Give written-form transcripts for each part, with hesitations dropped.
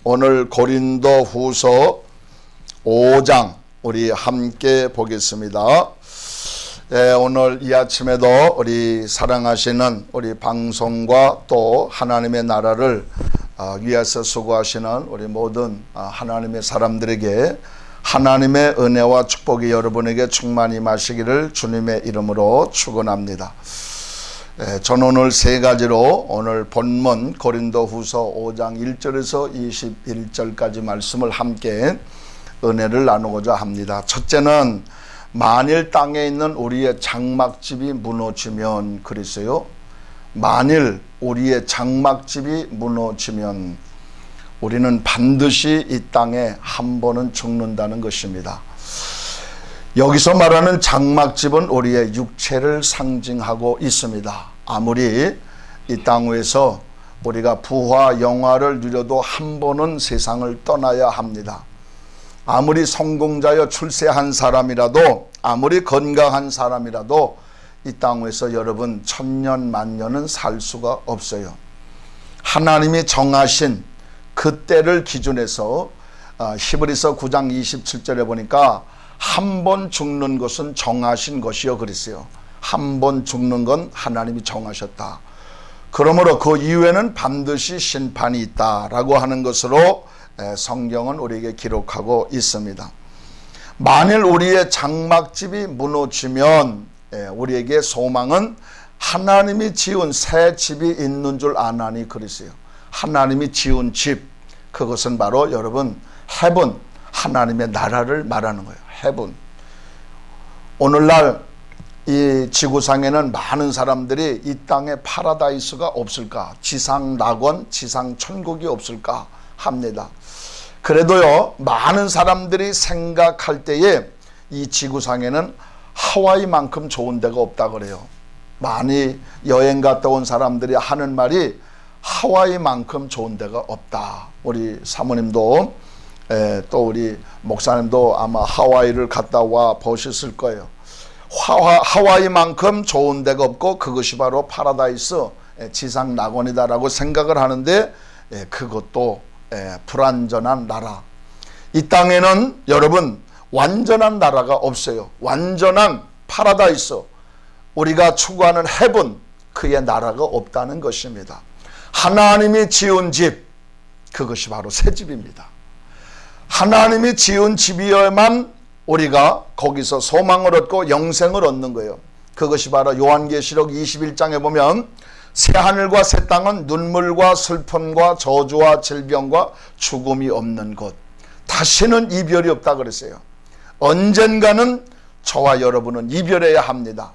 오늘 고린도 후서 5장 우리 함께 보겠습니다. 오늘 이 아침에도 우리 사랑하시는 우리 방송과 또 하나님의 나라를 위해서 수고하시는 우리 모든 하나님의 사람들에게 하나님의 은혜와 축복이 여러분에게 충만히 임하시기를 주님의 이름으로 축원합니다. 저는 오늘 세 가지로 오늘 본문 고린도 후서 5장 1절에서 21절까지 말씀을 함께 은혜를 나누고자 합니다. 첫째는 만일 땅에 있는 우리의 장막집이 무너지면 그랬어요. 만일 우리의 장막집이 무너지면 우리는 반드시 이 땅에 한 번은 죽는다는 것입니다. 여기서 말하는 장막집은 우리의 육체를 상징하고 있습니다. 아무리 이 땅 위에서 우리가 부와 영화를 누려도 한 번은 세상을 떠나야 합니다. 아무리 성공자여 출세한 사람이라도, 아무리 건강한 사람이라도 이 땅 위에서 여러분 천년 만년은 살 수가 없어요. 하나님이 정하신 그때를 기준해서 히브리서 9장 27절에 보니까 한 번 죽는 것은 정하신 것이요 그랬어요. 한 번 죽는 건 하나님이 정하셨다. 그러므로 그 이후에는 반드시 심판이 있다라고 하는 것으로 성경은 우리에게 기록하고 있습니다. 만일 우리의 장막집이 무너지면 우리에게 소망은 하나님이 지은 새 집이 있는 줄 아나니 그랬어요. 하나님이 지은 집, 그것은 바로 여러분 헤븐, 하나님의 나라를 말하는 거예요. 헤븐. 오늘날 이 지구상에는 많은 사람들이 이 땅에 파라다이스가 없을까, 지상 낙원, 지상 천국이 없을까 합니다. 그래도요, 많은 사람들이 생각할 때에 이 지구상에는 하와이만큼 좋은 데가 없다 그래요. 많이 여행 갔다 온 사람들이 하는 말이 하와이만큼 좋은 데가 없다. 우리 사모님도 또 우리 목사님도 아마 하와이를 갔다 와 보셨을 거예요. 하와이만큼 좋은 데가 없고 그것이 바로 파라다이스, 지상 낙원이다라고 생각을 하는데 그것도 불완전한 나라. 이 땅에는 여러분 완전한 나라가 없어요. 완전한 파라다이스, 우리가 추구하는 헤븐, 그의 나라가 없다는 것입니다. 하나님이 지은 집, 그것이 바로 새 집입니다. 하나님이 지은 집이어야만 우리가 거기서 소망을 얻고 영생을 얻는 거예요. 그것이 바로 요한계시록 21장에 보면 새 하늘과 새 땅은 눈물과 슬픔과 저주와 질병과 죽음이 없는 곳, 다시는 이별이 없다 그랬어요. 언젠가는 저와 여러분은 이별해야 합니다.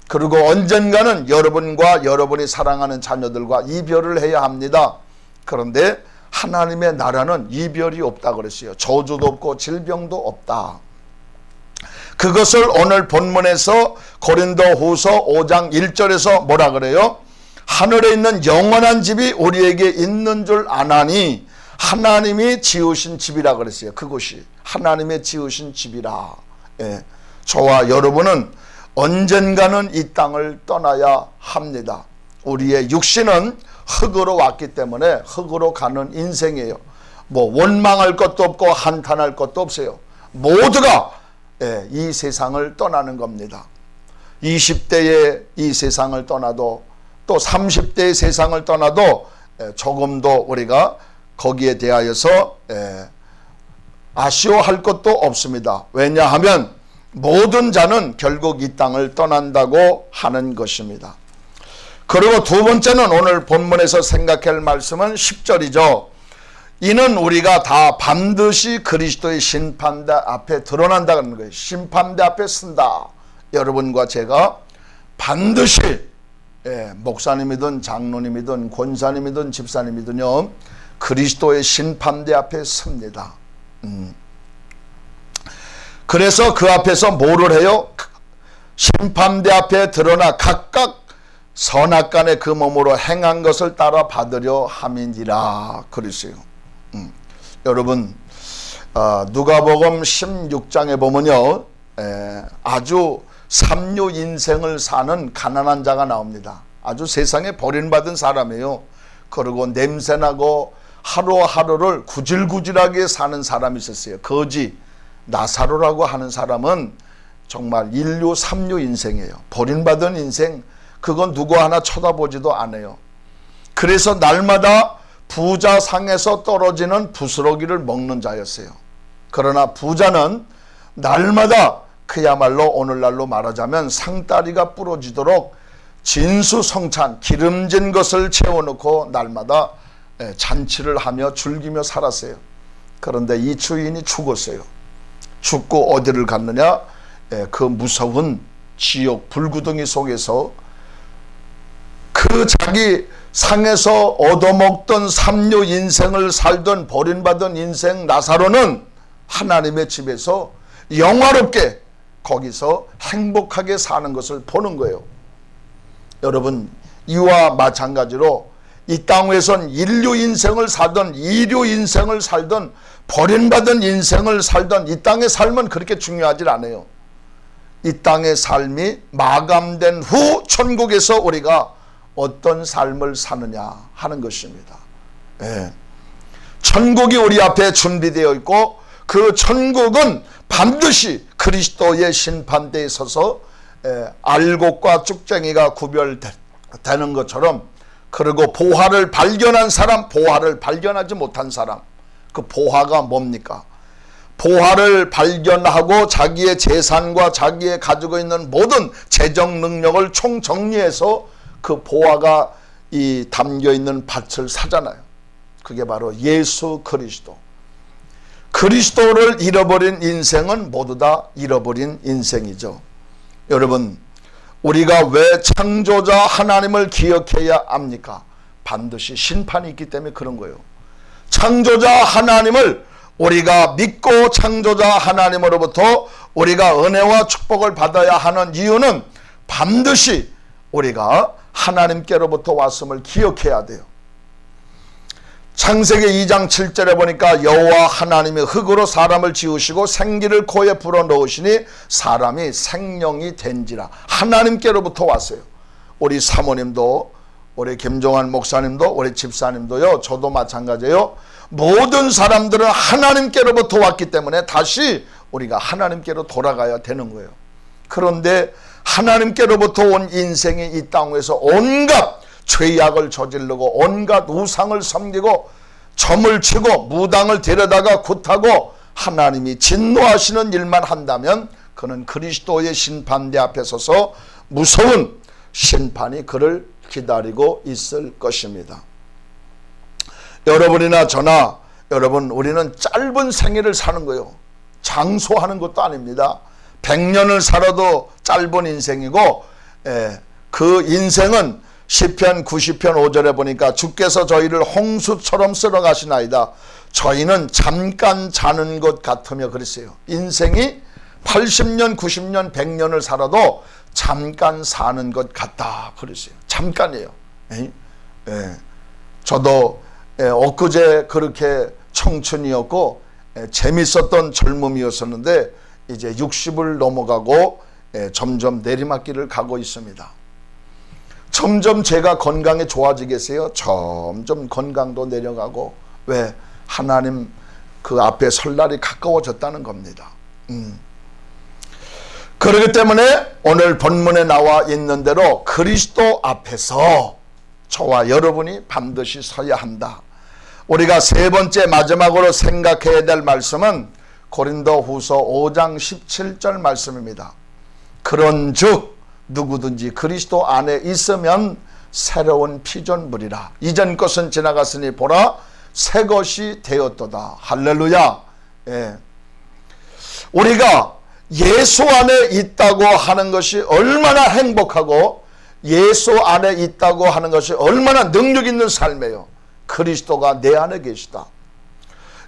그리고 언젠가는 여러분과 여러분이 사랑하는 자녀들과 이별을 해야 합니다. 그런데 하나님의 나라는 이별이 없다 그랬어요. 저주도 없고 질병도 없다. 그것을 오늘 본문에서 고린도 후서 5장 1절에서 뭐라 그래요? 하늘에 있는 영원한 집이 우리에게 있는 줄 아나니, 하나님이 지으신 집이라 그랬어요. 그것이 하나님의 지으신 집이라. 저와 여러분은 언젠가는 이 땅을 떠나야 합니다. 우리의 육신은 흙으로 왔기 때문에 흙으로 가는 인생이에요. 뭐 원망할 것도 없고 한탄할 것도 없어요. 모두가 이 세상을 떠나는 겁니다. 20대에 이 세상을 떠나도, 또 30대의 세상을 떠나도 조금도 우리가 거기에 대하여서 아쉬워할 것도 없습니다. 왜냐하면 모든 자는 결국 이 땅을 떠난다고 하는 것입니다. 그리고 두 번째는 오늘 본문에서 생각할 말씀은 10절이죠. 이는 우리가 다 반드시 그리스도의 심판대 앞에 드러난다는 거예요. 심판대 앞에 쓴다. 여러분과 제가 반드시 목사님이든 장로님이든 권사님이든 집사님이든요, 그리스도의 심판대 앞에 섭니다. 그래서 그 앞에서 뭐를 해요? 심판대 앞에 드러나 각각 선악간의 그 몸으로 행한 것을 따라 받으려 함이니라 그랬어요. 여러분 누가복음 16장에 보면요, 아주 삼류 인생을 사는 가난한 자가 나옵니다. 아주 세상에 버림받은 사람이에요. 그리고 냄새나고 하루하루를 구질구질하게 사는 사람이 있었어요. 거지 나사로라고 하는 사람은 정말 인류 3류 인생이에요. 버림받은 인생, 그건 누구 하나 쳐다보지도 않아요. 그래서 날마다 부자 상에서 떨어지는 부스러기를 먹는 자였어요. 그러나 부자는 날마다 그야말로 오늘날로 말하자면 상다리가 부러지도록 진수성찬 기름진 것을 채워놓고 날마다 잔치를 하며 즐기며 살았어요. 그런데 이 주인이 죽었어요. 죽고 어디를 갔느냐? 그 무서운 지옥 불구덩이 속에서 그 자기 상에서 얻어먹던 삼류 인생을 살던 버림받은 인생 나사로는 하나님의 집에서 영화롭게 거기서 행복하게 사는 것을 보는 거예요. 여러분, 이와 마찬가지로 이 땅에선 인류 인생을 살던 이류 인생을 살던 버림받은 인생을 살던 이 땅의 삶은 그렇게 중요하지 않아요. 이 땅의 삶이 마감된 후 천국에서 우리가 어떤 삶을 사느냐 하는 것입니다. 천국이 우리 앞에 준비되어 있고 그 천국은 반드시 그리스도의 심판대에 서서 알곡과 쭉쟁이가 구별되는 것처럼, 그리고 보화를 발견한 사람, 보화를 발견하지 못한 사람, 그 보화가 뭡니까? 보화를 발견하고 자기의 재산과 자기의 가지고 있는 모든 재정 능력을 총정리해서 그 보화가 이 담겨있는 밭을 사잖아요. 그게 바로 예수 그리스도. 그리스도를 잃어버린 인생은 모두 다 잃어버린 인생이죠. 여러분, 우리가 왜 창조자 하나님을 기억해야 합니까? 반드시 심판이 있기 때문에 그런 거예요. 창조자 하나님을 우리가 믿고 창조자 하나님으로부터 우리가 은혜와 축복을 받아야 하는 이유는 반드시 우리가 하나님께로부터 왔음을 기억해야 돼요. 창세기 2장 7절에 보니까 여호와 하나님이 흙으로 사람을 지으시고 생기를 코에 불어넣으시니 사람이 생명이 된지라. 하나님께로부터 왔어요. 우리 사모님도, 우리 김종환 목사님도, 우리 집사님도요, 저도 마찬가지예요. 모든 사람들은 하나님께로부터 왔기 때문에 다시 우리가 하나님께로 돌아가야 되는 거예요. 그런데 하나님께로부터 온 인생이 이 땅에서 온갖 죄악을 저지르고 온갖 우상을 섬기고 점을 치고 무당을 데려다가 굿하고 하나님이 진노하시는 일만 한다면 그는 그리스도의 심판대 앞에 서서 무서운 심판이 그를 기다리고 있을 것입니다. 여러분이나 저나 여러분, 우리는 짧은 생애를 사는 거예요. 장수하는 것도 아닙니다. 100년을 살아도 짧은 인생이고, 그 인생은 시편 90편 5절에 보니까 주께서 저희를 홍수처럼 쓸어가시나이다. 저희는 잠깐 자는 것 같으며 그랬어요. 인생이 80년, 90년, 100년을 살아도 잠깐 사는 것 같다 그랬어요. 잠깐이에요. 저도 엊그제 그렇게 청춘이었고 재밌었던 젊음이었었는데 이제 60을 넘어가고 점점 내리막길을 가고 있습니다. 점점 제가 건강이 좋아지겠어요? 점점 건강도 내려가고, 왜? 하나님 그 앞에 설 날이 가까워졌다는 겁니다. 그렇기 때문에 오늘 본문에 나와 있는 대로 그리스도 앞에서 저와 여러분이 반드시 서야 한다. 우리가 세 번째 마지막으로 생각해야 될 말씀은 고린도후서 5장 17절 말씀입니다. 그런즉 누구든지 그리스도 안에 있으면 새로운 피조물이라. 이전 것은 지나갔으니 보라 새 것이 되었도다. 할렐루야. 우리가 예수 안에 있다고 하는 것이 얼마나 행복하고 예수 안에 있다고 하는 것이 얼마나 능력 있는 삶이에요. 그리스도가 내 안에 계시다.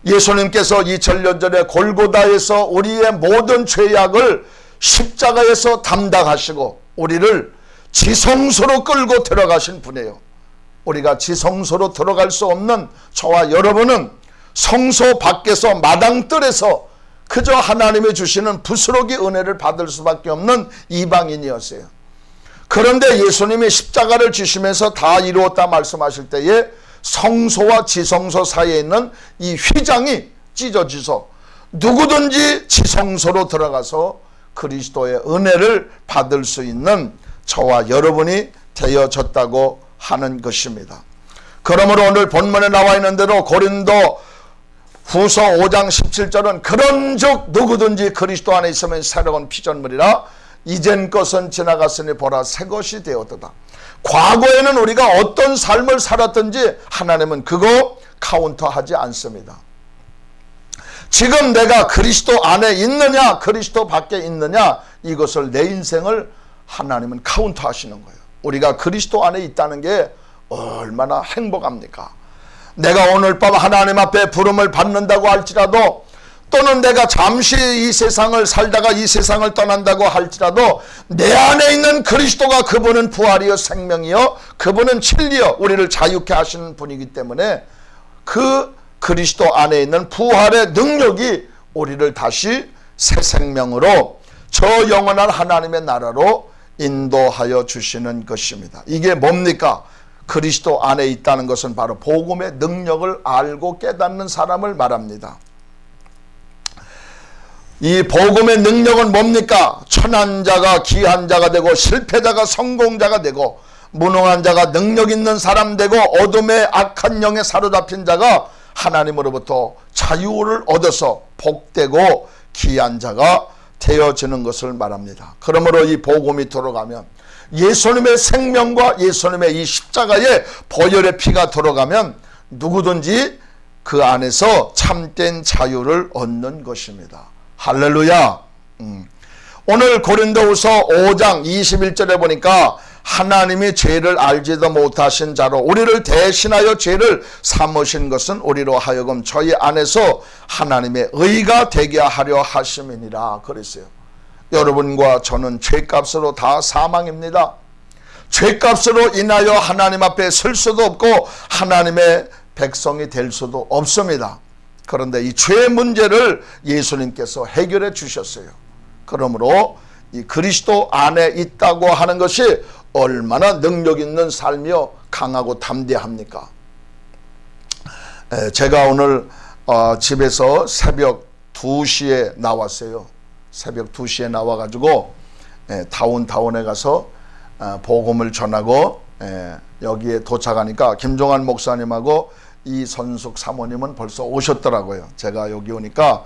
예수님께서 2000년 전에 골고다에서 우리의 모든 죄악을 십자가에서 담당하시고 우리를 지성소로 끌고 들어가신 분이에요. 우리가 지성소로 들어갈 수 없는 저와 여러분은 성소 밖에서 마당뜰에서 그저 하나님이 주시는 부스러기 은혜를 받을 수밖에 없는 이방인이었어요. 그런데 예수님이 십자가를 지시면서 다 이루었다 말씀하실 때에 성소와 지성소 사이에 있는 이 휘장이 찢어져서 누구든지 지성소로 들어가서 그리스도의 은혜를 받을 수 있는 저와 여러분이 되어졌다고 하는 것입니다. 그러므로 오늘 본문에 나와 있는 대로 고린도 후서 5장 17절은 그런즉 누구든지 그리스도 안에 있으면 새로운 피조물이라 이젠 것은 지나갔으니 보라 새 것이 되었도다. 과거에는 우리가 어떤 삶을 살았든지 하나님은 그거 카운터하지 않습니다. 지금 내가 그리스도 안에 있느냐 그리스도 밖에 있느냐 이것을 내 인생을 하나님은 카운트하시는 거예요. 우리가 그리스도 안에 있다는 게 얼마나 행복합니까? 내가 오늘 밤 하나님 앞에 부름을 받는다고 할지라도 또는 내가 잠시 이 세상을 살다가 이 세상을 떠난다고 할지라도 내 안에 있는 그리스도가 그분은 부활이요 생명이요 그분은 진리요 우리를 자유케 하시는 분이기 때문에 그 그리스도 안에 있는 부활의 능력이 우리를 다시 새 생명으로 저 영원한 하나님의 나라로 인도하여 주시는 것입니다. 이게 뭡니까? 그리스도 안에 있다는 것은 바로 복음의 능력을 알고 깨닫는 사람을 말합니다. 이 복음의 능력은 뭡니까? 천한 자가 귀한 자가 되고 실패자가 성공자가 되고 무능한 자가 능력 있는 사람 되고 어둠의 악한 영에 사로잡힌 자가 하나님으로부터 자유를 얻어서 복되고 귀한 자가 되어지는 것을 말합니다. 그러므로 이 복음이 들어가면 예수님의 생명과 예수님의 이 십자가의 보혈의 피가 들어가면 누구든지 그 안에서 참된 자유를 얻는 것입니다. 할렐루야. 오늘 고린도후서 5장 21절에 보니까 하나님이 죄를 알지도 못하신 자로 우리를 대신하여 죄를 삼으신 것은 우리로 하여금 저희 안에서 하나님의 의가 되게 하려 하심이니라 그랬어요. 여러분과 저는 죄값으로 다 사망입니다. 죄값으로 인하여 하나님 앞에 설 수도 없고 하나님의 백성이 될 수도 없습니다. 그런데 이 죄의 문제를 예수님께서 해결해 주셨어요. 그러므로 이 그리스도 안에 있다고 하는 것이 얼마나 능력 있는 삶이요 강하고 담대합니까? 제가 오늘 집에서 새벽 2시에 나왔어요. 새벽 2시에 나와가지고 다운타운에 가서 복음을 전하고 여기에 도착하니까 김종환 목사님하고 이선숙 사모님은 벌써 오셨더라고요. 제가 여기 오니까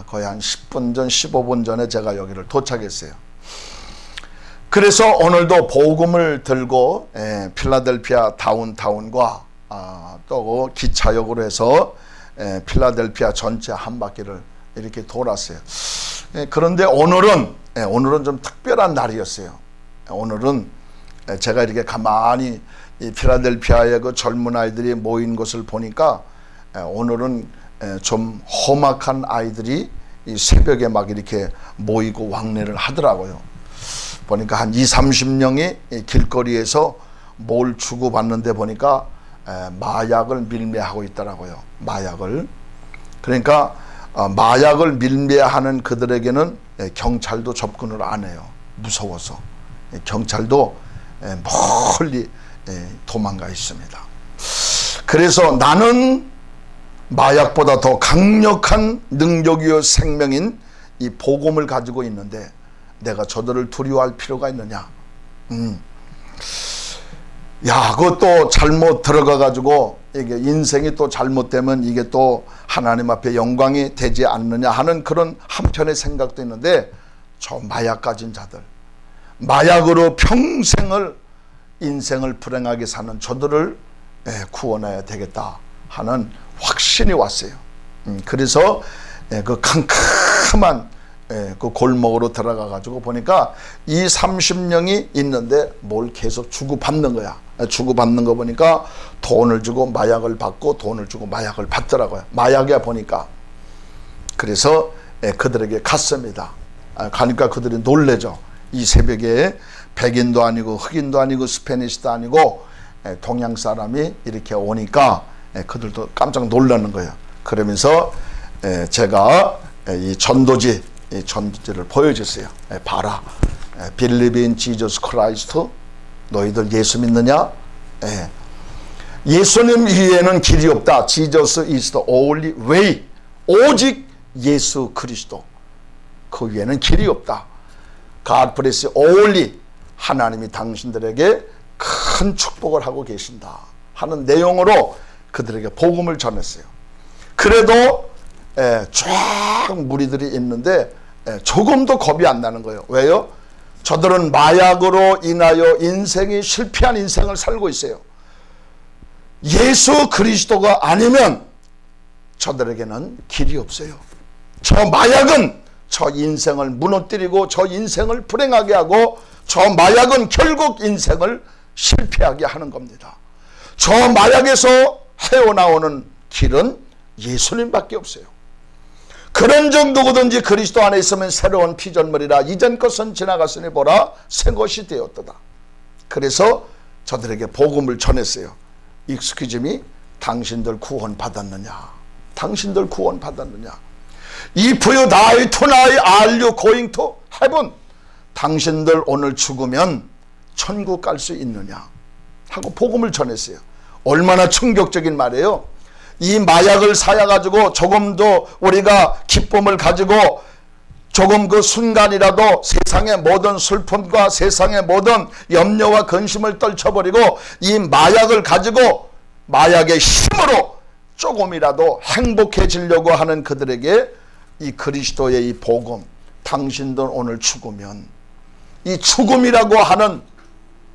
거의 한 10분 전 15분 전에 제가 여기를 도착했어요. 그래서 오늘도 복음을 들고 필라델피아 다운타운과 또 기차역으로 해서 필라델피아 전체 한 바퀴를 이렇게 돌았어요. 그런데 오늘은 좀 특별한 날이었어요. 오늘은 제가 이렇게 가만히 이 필라델피아의 그 젊은 아이들이 모인 것을 보니까 오늘은 좀 험악한 아이들이 이 새벽에 막 이렇게 모이고 왕래를 하더라고요. 보니까 한 20-30명이 길거리에서 뭘 주고받는데 보니까 마약을 밀매하고 있더라고요. 마약을. 그러니까 마약을 밀매하는 그들에게는 경찰도 접근을 안 해요. 무서워서. 경찰도 멀리 도망가 있습니다. 그래서 나는 마약보다 더 강력한 능력이요 생명인 이 복음을 가지고 있는데 내가 저들을 두려워할 필요가 있느냐? 야, 그것도 잘못 들어가가지고 이게 인생이 또 잘못되면 이게 또 하나님 앞에 영광이 되지 않느냐 하는 그런 한편의 생각도 있는데 저 마약 가진 자들, 마약으로 평생을 인생을 불행하게 사는 저들을 구원해야 되겠다 하는 확신이 왔어요. 그래서 그 캄캄한 그 골목으로 들어가 가지고 보니까 20-30명이 있는데 뭘 계속 주고받는 거야. 주고받는 거 보니까 돈을 주고 마약을 받고 돈을 주고 마약을 받더라고요. 마약이야 보니까. 그래서 그들에게 갔습니다. 가니까 그들이 놀래죠. 이 새벽에 백인도 아니고 흑인도 아니고 스페니시도 아니고 동양 사람이 이렇게 오니까 그들도 깜짝 놀라는 거예요. 그러면서 제가 이 전도지를 보여줬어요. 봐라. Believe in Jesus Christ. 너희들 예수 믿느냐? 예수님 이외에는 길이 없다. Jesus is the only way. 오직 예수 그리스도. 그 위에는 길이 없다. God bless only. 하나님이 당신들에게 큰 축복을 하고 계신다 하는 내용으로 그들에게 복음을 전했어요. 그래도 쫙 무리들이 있는데 조금도 겁이 안 나는 거예요. 왜요? 저들은 마약으로 인하여 인생이 실패한 인생을 살고 있어요. 예수 그리스도가 아니면 저들에게는 길이 없어요. 저 마약은 저 인생을 무너뜨리고 저 인생을 불행하게 하고 저 마약은 결국 인생을 실패하게 하는 겁니다. 저 마약에서 헤어나오는 길은 예수님밖에 없어요. 그런 적 누구든지 그리스도 안에 있으면 새로운 피조물이라 이전 것은 지나갔으니 보라 새 것이 되었도다. 그래서 저들에게 복음을 전했어요. Excuse me, 당신들 구원 받았느냐? 당신들 구원 받았느냐? If you die tonight, are you going to heaven? 당신들 오늘 죽으면 천국 갈 수 있느냐? 하고 복음을 전했어요. 얼마나 충격적인 말이에요. 이 마약을 사야가지고 조금 더 우리가 기쁨을 가지고 조금 그 순간이라도 세상의 모든 슬픔과 세상의 모든 염려와 근심을 떨쳐버리고 이 마약을 가지고 마약의 힘으로 조금이라도 행복해지려고 하는 그들에게 이 그리스도의 이 복음, 당신들 오늘 죽으면, 이 죽음이라고 하는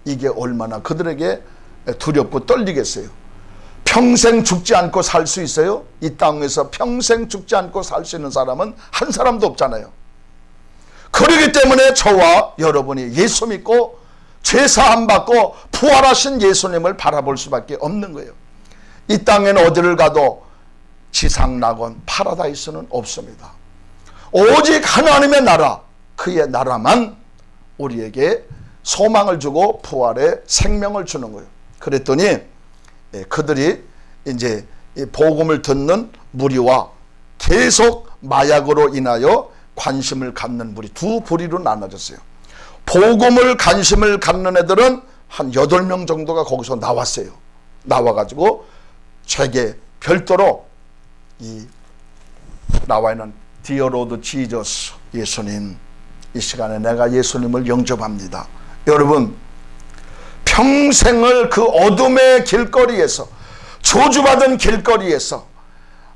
이게 얼마나 그들에게 두렵고 떨리겠어요. 평생 죽지 않고 살 수 있어요? 이 땅에서 평생 죽지 않고 살 수 있는 사람은 한 사람도 없잖아요. 그렇기 때문에 저와 여러분이 예수 믿고 죄사함 받고 부활하신 예수님을 바라볼 수밖에 없는 거예요. 이 땅에는 어디를 가도 지상낙원 파라다이스는 없습니다. 오직 하나님의 나라, 그의 나라만 우리에게 소망을 주고 부활의 생명을 주는 거예요. 그랬더니 그들이 이제 복음을 듣는 무리와 계속 마약으로 인하여 관심을 갖는 무리, 두 부리로 나눠졌어요. 복음을 관심을 갖는 애들은 한 8명 정도가 거기서 나왔어요. 나와가지고 제게 별도로 이 나와 있는 Dear Lord Jesus, 예수님, 이 시간에 내가 예수님을 영접합니다. 여러분, 평생을 그 어둠의 길거리에서, 저주받은 길거리에서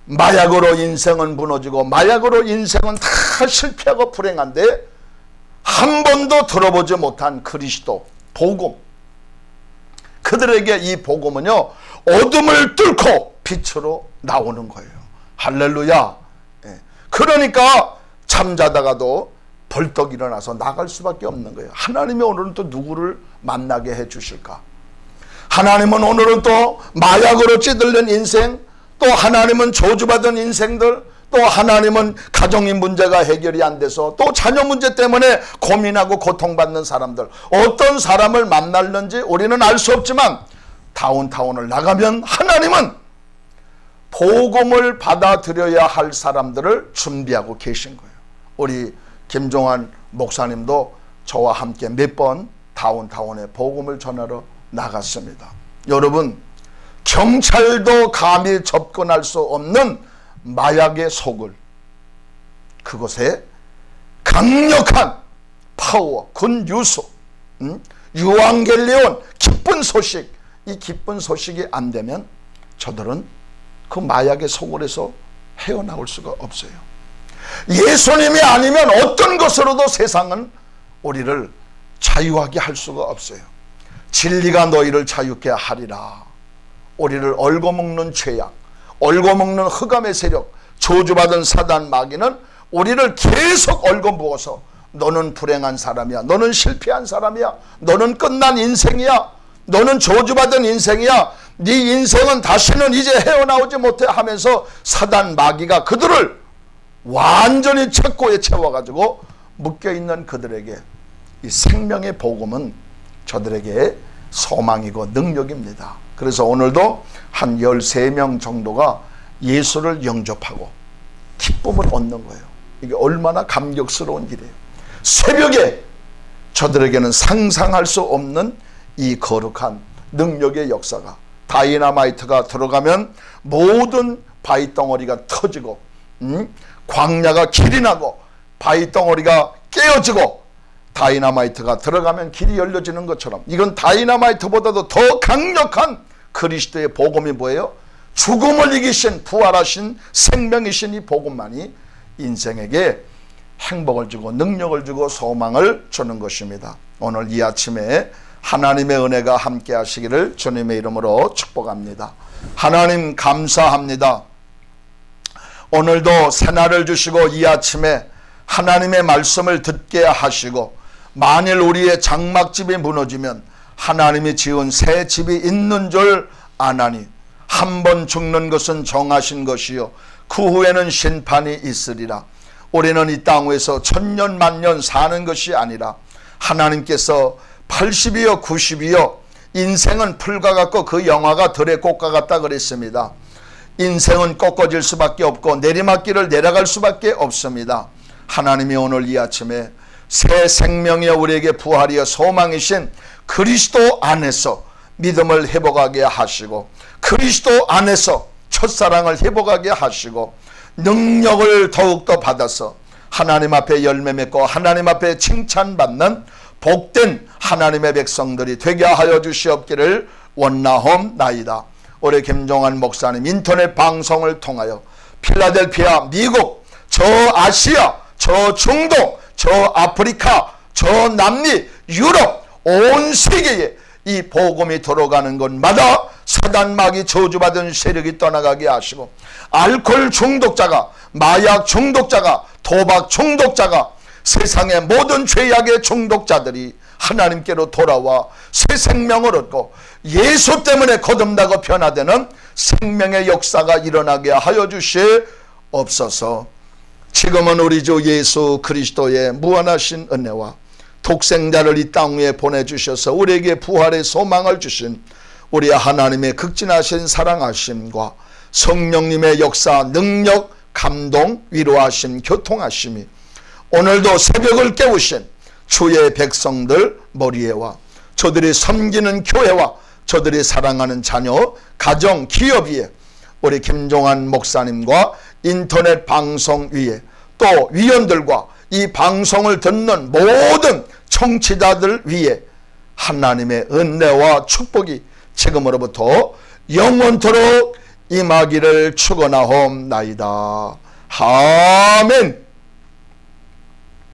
마약으로 인생은 무너지고 마약으로 인생은 다 실패하고 불행한데 한 번도 들어보지 못한 그리스도 복음, 그들에게 이 복음은요 어둠을 뚫고 빛으로 나오는 거예요. 할렐루야. 그러니까 잠자다가도 벌떡 일어나서 나갈 수밖에 없는 거예요. 하나님이 오늘은 또 누구를 만나게 해 주실까? 하나님은 오늘은 또 마약으로 찌들린 인생, 또 하나님은 저주받은 인생들, 또 하나님은 가정의 문제가 해결이 안 돼서 또 자녀 문제 때문에 고민하고 고통받는 사람들, 어떤 사람을 만날는지 우리는 알 수 없지만 다운타운을 나가면 하나님은 복음을 받아들여야 할 사람들을 준비하고 계신 거예요. 우리 김종환 목사님도 저와 함께 몇 번 다운타운에 복음을 전하러 나갔습니다. 여러분, 경찰도 감히 접근할 수 없는 마약의 속을, 그곳에 강력한 파워, 굿뉴스, 유앙겔리온, 기쁜 소식, 이 기쁜 소식이 안 되면 저들은 그 마약의 속을에서 헤어나올 수가 없어요. 예수님이 아니면 어떤 것으로도 세상은 우리를 자유하게 할 수가 없어요. 진리가 너희를 자유케 하리라. 우리를 얽어먹는 죄악, 얽어먹는 흑암의 세력, 저주받은 사단 마귀는 우리를 계속 얽어부어서 너는 불행한 사람이야, 너는 실패한 사람이야, 너는 끝난 인생이야, 너는 저주받은 인생이야, 네 인생은 다시는 이제 헤어나오지 못해 하면서 사단 마귀가 그들을 완전히 책고에 채워가지고 묶여있는 그들에게 이 생명의 복음은 저들에게 소망이고 능력입니다. 그래서 오늘도 한 13명 정도가 예수를 영접하고 기쁨을 얻는 거예요. 이게 얼마나 감격스러운 일이에요. 새벽에 저들에게는 상상할 수 없는 이 거룩한 능력의 역사가 다이너마이트가 들어가면 모든 바위 덩어리가 터지고 광야가 길이 나고 바위 덩어리가 깨어지고, 다이너마이트가 들어가면 길이 열려지는 것처럼 이건 다이너마이트보다도 더 강력한 그리스도의 복음이 뭐예요? 죽음을 이기신 부활하신 생명이신 이 복음만이 인생에게 행복을 주고 능력을 주고 소망을 주는 것입니다. 오늘 이 아침에 하나님의 은혜가 함께 하시기를 주님의 이름으로 축복합니다. 하나님 감사합니다. 오늘도 새날을 주시고 이 아침에 하나님의 말씀을 듣게 하시고, 만일 우리의 장막집이 무너지면 하나님이 지은 새 집이 있는 줄 아나니, 한 번 죽는 것은 정하신 것이요 그 후에는 심판이 있으리라. 우리는 이 땅 위에서 천년 만년 사는 것이 아니라 하나님께서 80이요 90이요 인생은 풀과 같고 그 영화가 들의 꽃과 같다 그랬습니다. 인생은 꺾어질 수밖에 없고 내리막길을 내려갈 수밖에 없습니다. 하나님이 오늘 이 아침에 새 생명이여 우리에게 부활이여 소망이신 그리스도 안에서 믿음을 회복하게 하시고, 그리스도 안에서 첫사랑을 회복하게 하시고, 능력을 더욱더 받아서 하나님 앞에 열매 맺고 하나님 앞에 칭찬받는 복된 하나님의 백성들이 되게 하여 주시옵기를 원나옵나이다. 올해 김종환 목사님 인터넷 방송을 통하여 필라델피아, 미국, 저 아시아, 저 중동, 저 아프리카, 저 남미, 유럽, 온 세계에 이 복음이 들어가는 곳마다 사단마귀 저주받은 세력이 떠나가게 하시고, 알코올 중독자가, 마약 중독자가, 도박 중독자가, 세상의 모든 죄악의 중독자들이 하나님께로 돌아와 새 생명을 얻고 예수 때문에 거듭나고 변화되는 생명의 역사가 일어나게 하여 주시옵소서. 지금은 우리 주 예수 그리스도의 무한하신 은혜와 독생자를 이 땅 위에 보내주셔서 우리에게 부활의 소망을 주신 우리 하나님의 극진하신 사랑하심과 성령님의 역사, 능력, 감동, 위로하심, 교통하심이 오늘도 새벽을 깨우신 주의 백성들 머리에와 저들이 섬기는 교회와 저들이 사랑하는 자녀, 가정, 기업 위에, 우리 김종환 목사님과 인터넷 방송 위에, 또 위원들과 이 방송을 듣는 모든 청취자들 위에 하나님의 은혜와 축복이 지금으로부터 영원토록 임하기를 축원하옵나이다. 아멘.